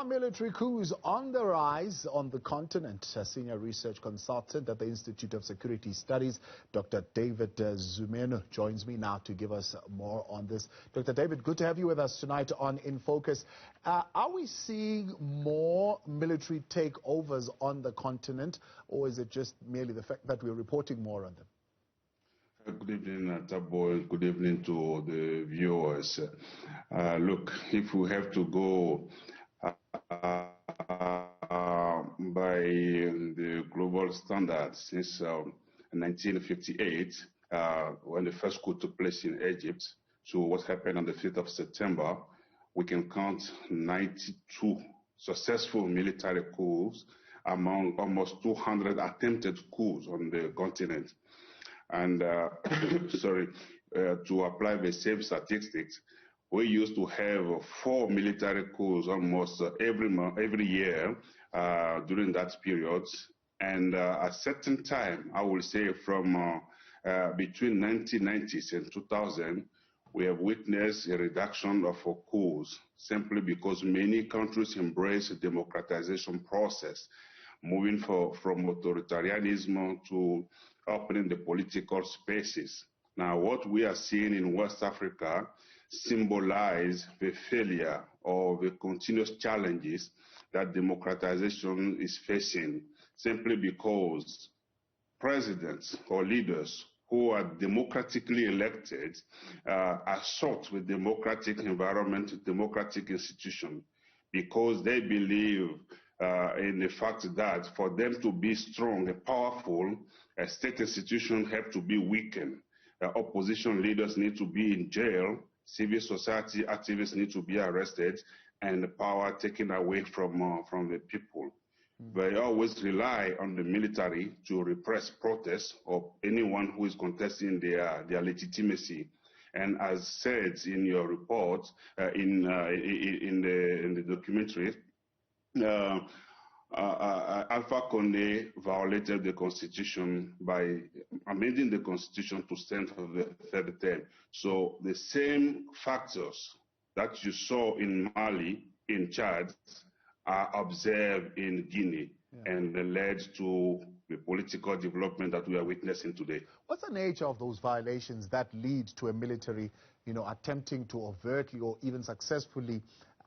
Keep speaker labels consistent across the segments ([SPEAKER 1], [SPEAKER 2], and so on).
[SPEAKER 1] Are military coups on the rise on the continent? A senior research consultant at the Institute of Security Studies, Dr. David Zounmenou, joins me now to give us more on this. Dr. David, good to have you with us tonight on In Focus. Are we seeing more military takeovers on the continent, or is it just merely the fact that we're reporting more on them?
[SPEAKER 2] Good evening, Tabo, and good evening to the viewers. Look, if we have to go by the global standard since 1958, when the first coup took place in Egypt, to what happened on the 5th of September, we can count 92 successful military coups among almost 200 attempted coups on the continent. And to apply the same statistics, we used to have 4 military coups almost every year during that period. And at a certain time, I will say from between 1990s and 2000, we have witnessed a reduction of coups simply because many countries embrace the democratization process, moving from authoritarianism to opening the political spaces. Now, what we are seeing in West Africa symbolize the failure or the continuous challenges that democratization is facing, simply because presidents or leaders who are democratically elected are sought with democratic environment, democratic institution, because they believe in the fact that for them to be strong and powerful, state institutions have to be weakened. Opposition leaders need to be in jail, civil society activists need to be arrested, and the power taken away from the people. They always rely on the military to repress protests of anyone who is contesting their legitimacy. And as said in your report, in the documentary, Alpha Condé violated the constitution by amending the constitution to stand for the third term. So the same factors that you saw in Mali, in Chad, are observed in Guinea, and led to the political development that we are witnessing today.
[SPEAKER 1] What's the nature of those violations that lead to a military, attempting to overtly or even successfully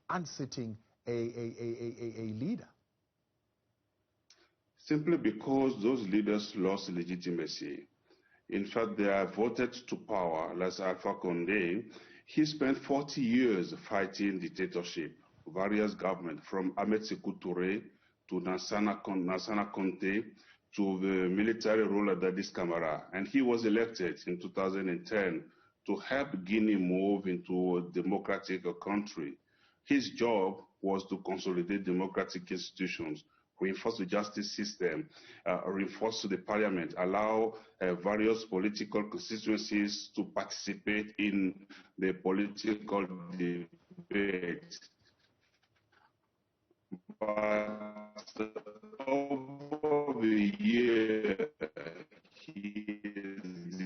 [SPEAKER 1] unsitting a leader?
[SPEAKER 2] Simply because those leaders lost legitimacy. In fact, they are voted to power, like Alpha Condé. He spent 40 years fighting dictatorship, various governments, from Ahmed Sékou Touré to Lansana Conté to the military ruler Dadis Camara. And he was elected in 2010 to help Guinea move into a democratic country. His job was to consolidate democratic institutions, reinforce the justice system, reinforce the parliament, allow various political constituencies to participate in the political debate. But over the year, he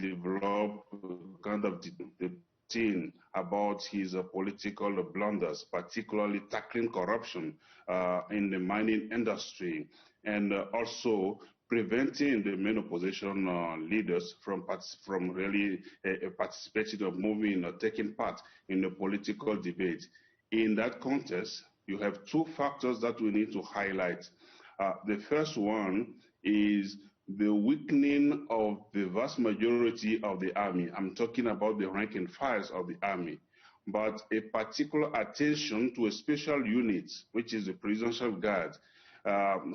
[SPEAKER 2] developed kind of the routine about his political blunders, particularly tackling corruption in the mining industry, and also preventing the main opposition leaders from really participating or moving or taking part in the political debate. In that context, you have 2 factors that we need to highlight. The first one is the weakening of the vast majority of the army. I'm talking about the rank and files of the army, but a particular attention to a special unit, which is the Presidential Guard,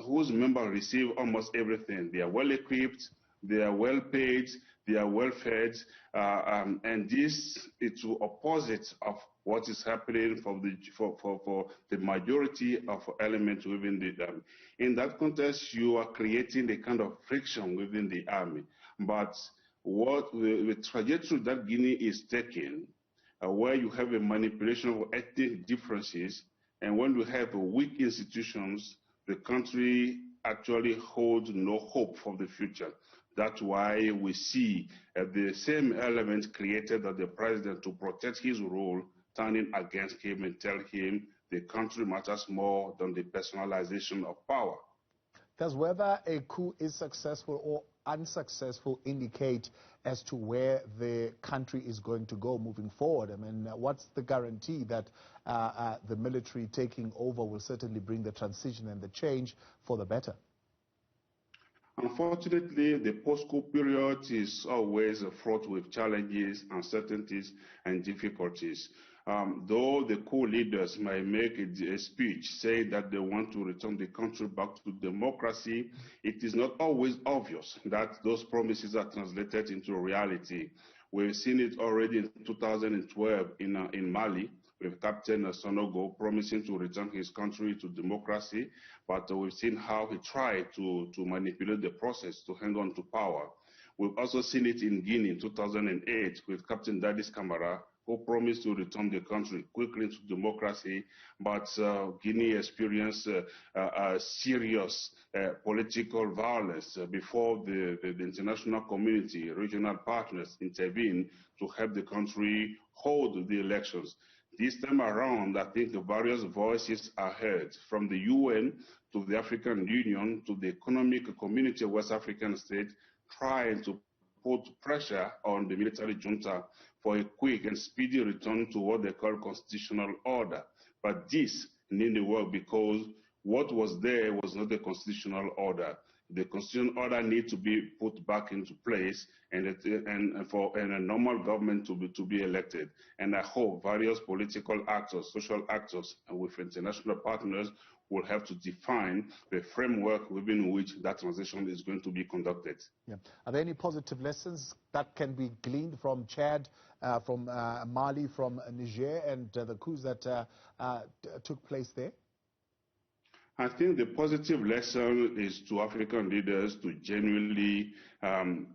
[SPEAKER 2] whose members receive almost everything. They are well equipped, they are well paid, they are well fed, and this is the opposite of what is happening for the majority of elements within the army. In that context, you are creating a kind of friction within the army. But what the trajectory that Guinea is taking, where you have a manipulation of ethnic differences, and when you have weak institutions, the country actually holds no hope for the future. That's why we see the same element created by the president to protect his role turning against him and tell him the country matters more than the personalization of power.
[SPEAKER 1] Does whether a coup is successful or unsuccessful indicate as to where the country is going to go moving forward? I mean, what's the guarantee that the military taking over will certainly bring the transition and the change for the better?
[SPEAKER 2] Unfortunately, the post-coup period is always fraught with challenges, uncertainties, and difficulties. Though the coup leaders might make a speech saying that they want to return the country back to democracy, it is not always obvious that those promises are translated into reality. We've seen it already in 2012 in Mali, with Captain Sonogo promising to return his country to democracy, but we've seen how he tried to manipulate the process to hang on to power. We've also seen it in Guinea in 2008 with Captain Dadis Camara, who promised to return the country quickly to democracy, but Guinea experienced serious political violence before the international community, regional partners intervened to help the country hold the elections. This time around, I think various voices are heard, from the UN to the African Union to the Economic Community of West African States, trying to put pressure on the military junta for a quick and speedy return to what they call constitutional order. But this didn't work because what was there was not the constitutional order. The constitutional order needs to be put back into place and for a normal government to be elected. And I hope various political actors, social actors, and with international partners will have to define the framework within which that transition is going to be conducted.
[SPEAKER 1] Yeah. Are there any positive lessons that can be gleaned from Chad, from Mali, from Niger, and the coups that took place there?
[SPEAKER 2] I think the positive lesson is to African leaders to genuinely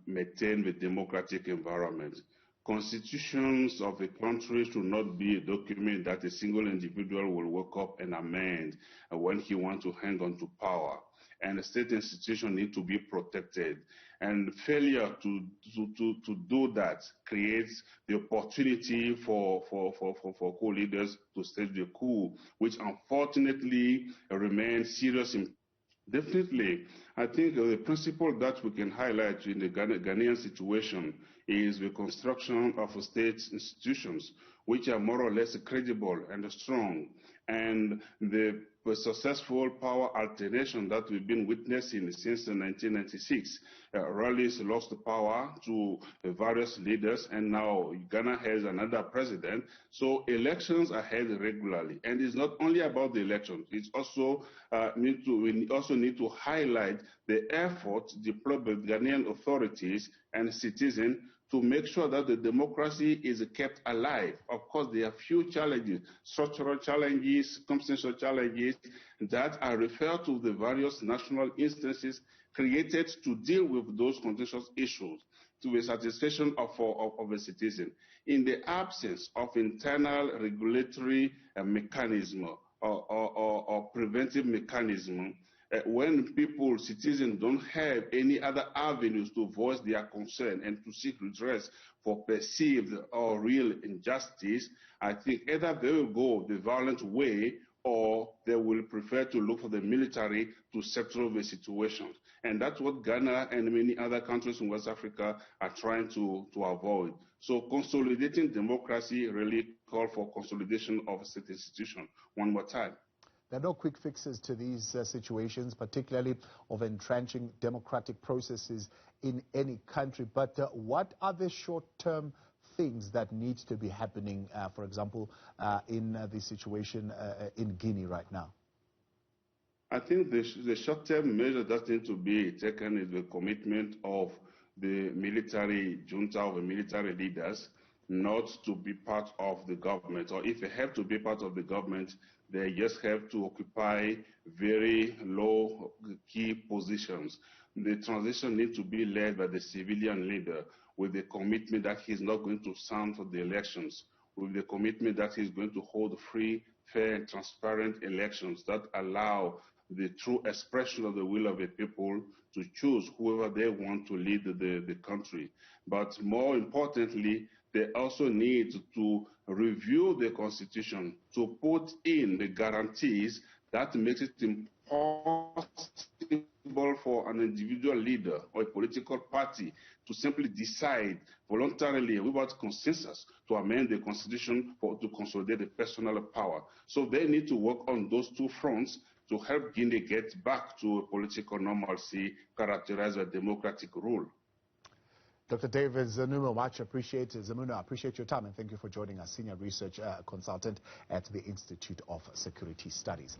[SPEAKER 2] maintain the democratic environment. Constitutions of a country should not be a document that a single individual will wake up and amend when he wants to hang on to power. And the state institutions need to be protected. And failure to do that creates the opportunity for coup leaders to stage the coup, which unfortunately remains serious. Definitely, I think the principle that we can highlight in the Ghanaian situation is the construction of state institutions, which are more or less credible and strong. And the successful power alternation that we've been witnessing since 1996 rallies lost power to various leaders, and now Ghana has another president. So elections are held regularly, and it's not only about the elections. It's also we also need to highlight the efforts deployed by Ghanaian authorities and citizens to make sure that the democracy is kept alive. Of course, there are few challenges, structural challenges, circumstantial challenges that are referred to the various national instances created to deal with those contentious issues to the satisfaction of a citizen. In the absence of internal regulatory mechanism or preventive mechanism, when people, citizens, don't have any other avenues to voice their concern and to seek redress for perceived or real injustice, I think either they will go the violent way or they will prefer to look for the military to settle the situation. And that's what Ghana and many other countries in West Africa are trying to avoid. So consolidating democracy really calls for consolidation of state institutions. One more time.
[SPEAKER 1] There are no quick fixes to these situations, particularly of entrenching democratic processes in any country. But what are the short-term things that need to be happening, for example, in the situation in Guinea right now?
[SPEAKER 2] I think the short-term measure that need to be taken is the commitment of the military junta, of the military leaders, not to be part of the government, or if they have to be part of the government, they just have to occupy very low key positions. The transition needs to be led by the civilian leader with the commitment that he's not going to stand for the elections, with the commitment that he's going to hold free, fair, and transparent elections that allow the true expression of the will of the people to choose whoever they want to lead the country. But more importantly, they also need to review the constitution to put in the guarantees that makes it impossible for an individual leader or a political party to simply decide voluntarily without consensus to amend the constitution or to consolidate the personal power. So they need to work on those two fronts to help Guinea get back to a political normalcy characterized by democratic rule.
[SPEAKER 1] Dr. David Zounmenou, much appreciated. Zounmenou, I appreciate your time and thank you for joining us, Senior Research Consultant at the Institute of Security Studies.